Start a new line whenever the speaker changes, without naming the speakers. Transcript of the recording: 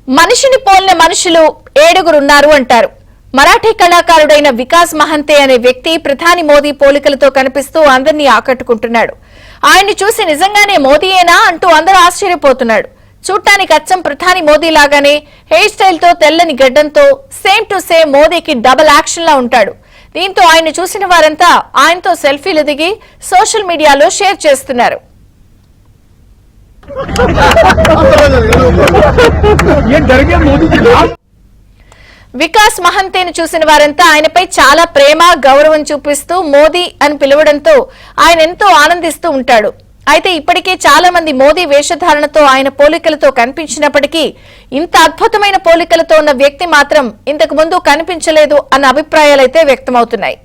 మనిషిని పోలిన మనుషులు 7 ఉన్నారు అంటారు. మరాఠీ కళాకారుడైన వికాస్ మహంతే అనే వ్యక్తి ప్రధాని మోదీ పోలికలతో కనిపిస్తూ అందరినీ ఆకట్టుకుంటున్నాడు. ఆయన్ని చూసి నిజంగానే మోదీయేనా అంటూ అందరూ ఆశ్చర్యపోతున్నాడు. చూడటానికి అచ్చం ప్రధాని మోదీ లాగానే హెయిర్ స్టైల్ తో తెల్లని గడ్డంతో సేమ్ టు సేమ్ మోదీకి డబుల్ యాక్షన్ లా ఉంటాడు. దీంతో ఆయన చూసిన వారంతా ఆయనతో సెల్ఫీలు దిగి సోషల్ మీడియాలో షేర్ చేస్తున్నారు. వికాస్ మహంతేను చూసిన వారంతా ఆయనపై చాలా ప్రేమ గౌరవం చూపిస్తూ మోదీ అని పిలవడంతో ఆయన ఎంతో ఆనందిస్తూ ఉంటాడు. అయితే ఇప్పటికే చాలా మంది మోదీ వేషధారణతో ఆయన పోలికలతో కనిపించినప్పటికీ ఇంత అద్భుతమైన పోలికలతో ఉన్న వ్యక్తి మాత్రం ఇంతకు ముందు కనిపించలేదు అన్న అభిప్రాయాలైతే వ్యక్తమవుతున్నాయి.